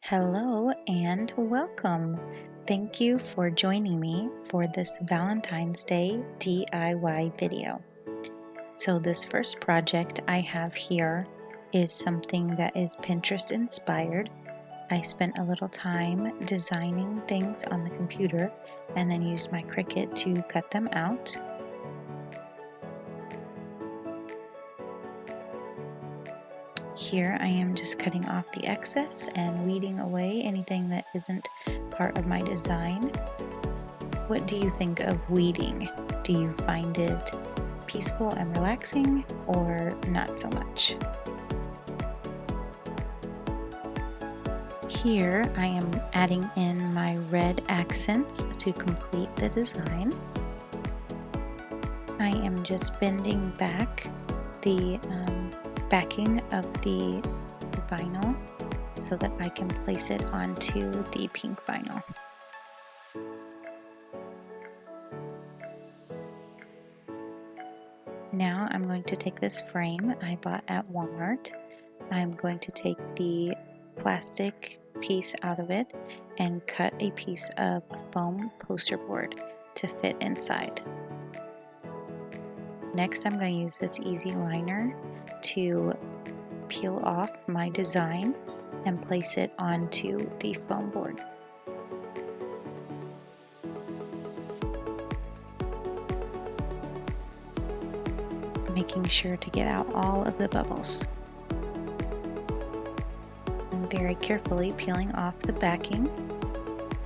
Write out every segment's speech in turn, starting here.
Hello and welcome. Thank you for joining me for this Valentine's Day DIY video. So this first project I have here is something that is Pinterest inspired. I spent a little time designing things on the computer and then used my Cricut to cut them out. Here I am just cutting off the excess and weeding away anything that isn't part of my design. What do you think of weeding? Do you find it peaceful and relaxing or not so much? Here I am adding in my red accents to complete the design. I am just bending back the backing of the vinyl so that I can place it onto the pink vinyl. Now I'm going to take this frame I bought at Walmart. I'm going to take the plastic piece out of it and cut a piece of foam poster board to fit inside. Next, I'm going to use this easy liner to peel off my design and place it onto the foam board. Making sure to get out all of the bubbles. And very carefully peeling off the backing,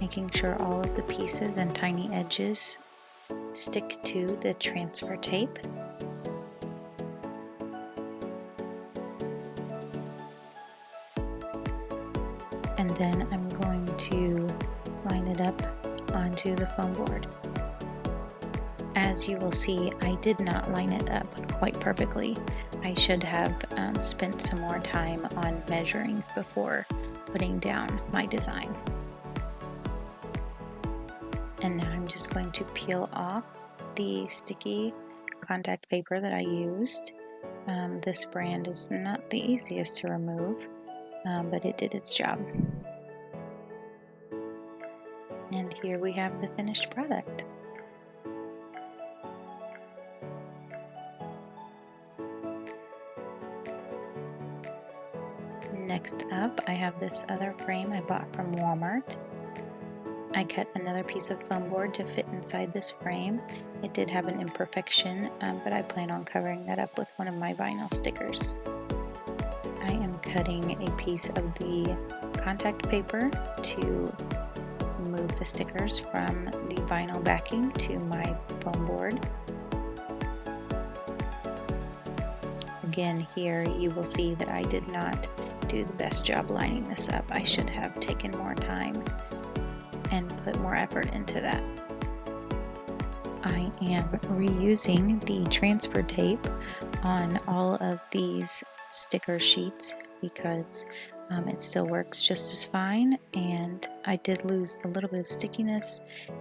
making sure all of the pieces and tiny edges stick to the transfer tape. And then I'm going to line it up onto the foam board. As you will see, I did not line it up quite perfectly. I should have spent some more time on measuring before putting down my design. And now I'm just going to peel off the sticky contact paper that I used. This brand is not the easiest to remove, but it did its job. And here we have the finished product. Next up, I have this other frame I bought from Walmart. I cut another piece of foam board to fit inside this frame. It did have an imperfection, but I plan on covering that up with one of my vinyl stickers. I am cutting a piece of the contact paper to move the stickers from the vinyl backing to my foam board. Again, here you will see that I did not do the best job lining this up. I should have taken more time and put more effort into that. I am reusing the transfer tape on all of these sticker sheets because it still works just as fine, and I did lose a little bit of stickiness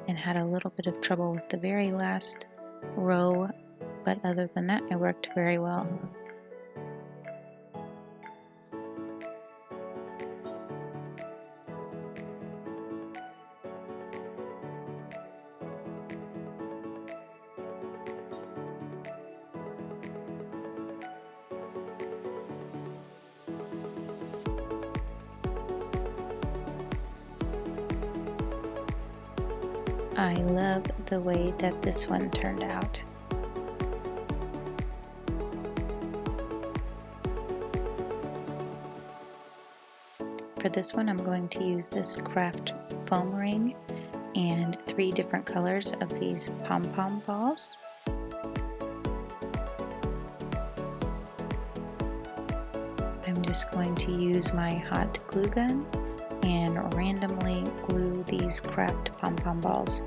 and had a little bit of trouble with the very last row, but other than that it worked very well. I love the way that this one turned out. For this one, I'm going to use this craft foam ring and 3 different colors of these pom-pom balls. I'm just going to use my hot glue gun and randomly glue these craft pom-pom balls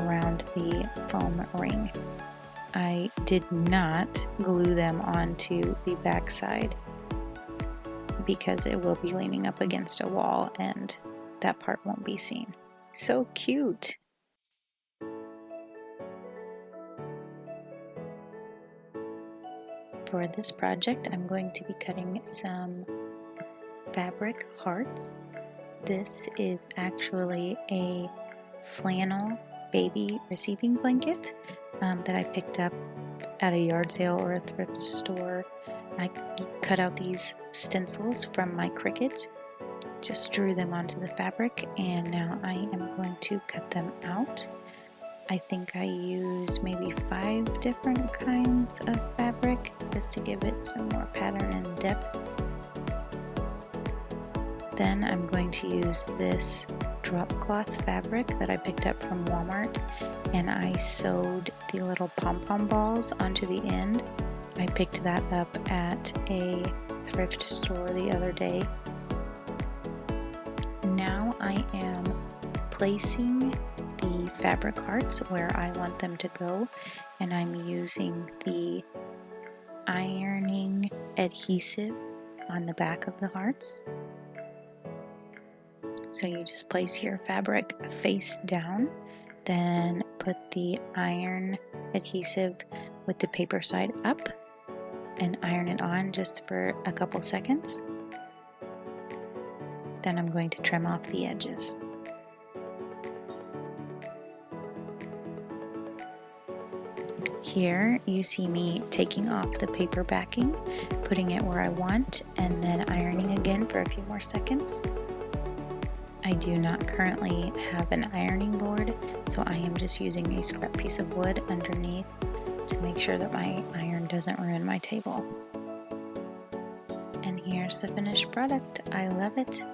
around the foam ring. I did not glue them onto the back side because it will be leaning up against a wall and that part won't be seen. So cute! For this project, I'm going to be cutting some fabric hearts This is actually a flannel baby receiving blanket that I picked up at a yard sale or a thrift store. I cut out these stencils from my Cricut, just drew them onto the fabric, and now I am going to cut them out. I think I used maybe 5 different kinds of fabric just to give it some more pattern and depth. Then I'm going to use this drop cloth fabric that I picked up from Walmart, and I sewed the little pom-pom balls onto the end. I picked that up at a thrift store the other day. Now I am placing the fabric hearts where I want them to go, and I'm using the ironing adhesive on the back of the hearts. So you just place your fabric face down, then put the iron adhesive with the paper side up and iron it on just for a couple seconds. Then I'm going to trim off the edges. Here you see me taking off the paper backing, putting it where I want, and then ironing again for a few more seconds. I do not currently have an ironing board, so I am just using a scrap piece of wood underneath to make sure that my iron doesn't ruin my table. And here's the finished product. I love it.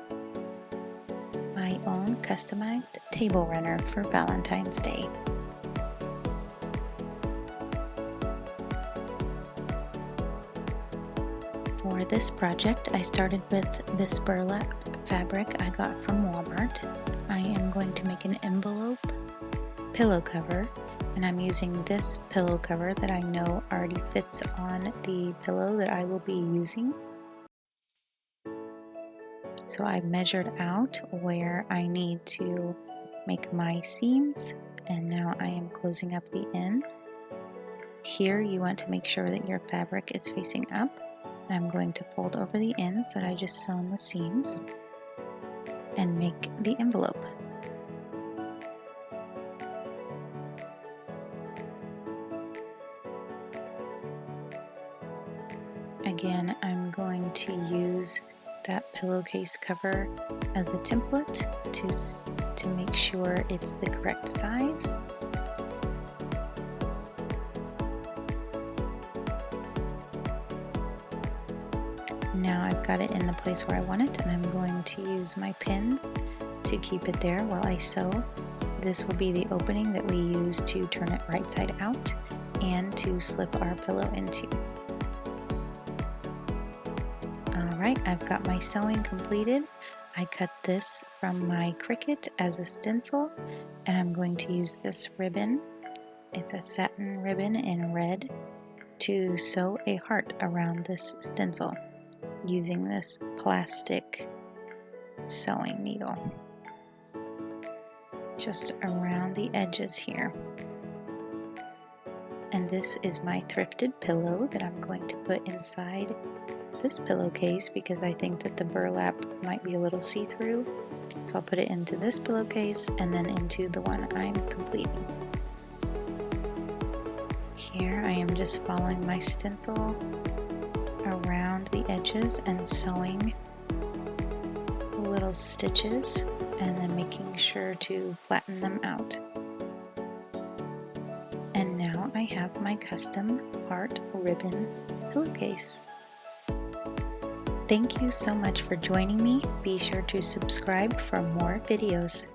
My own customized table runner for Valentine's Day. For this project, I started with this burlap fabric I got from Walmart. I am going to make an envelope pillow cover, and I'm using this pillow cover that I know already fits on the pillow that I will be using. So I measured out where I need to make my seams, and now I am closing up the ends. Here you want to make sure that your fabric is facing up, and I'm going to fold over the ends that I just sewn the seams and make the envelope. Again, I'm going to use that pillowcase cover as a template to make sure it's the correct size. Now I've got it in the place where I want it, and I'm going to use my pins to keep it there while I sew. This will be the opening that we use to turn it right side out and to slip our pillow into. Alright, I've got my sewing completed. I cut this from my Cricut as a stencil, and I'm going to use this ribbon. It's a satin ribbon in red to sew a heart around this stencil using this plastic sewing needle just around the edges here. And this is my thrifted pillow that I'm going to put inside this pillowcase because I think that the burlap might be a little see-through. So I'll put it into this pillowcase and then into the one I'm completing. Here I am just following my stencil around the edges and sewing little stitches and then making sure to flatten them out. And now I have my custom heart ribbon pillowcase. Thank you so much for joining me. Be sure to subscribe for more videos.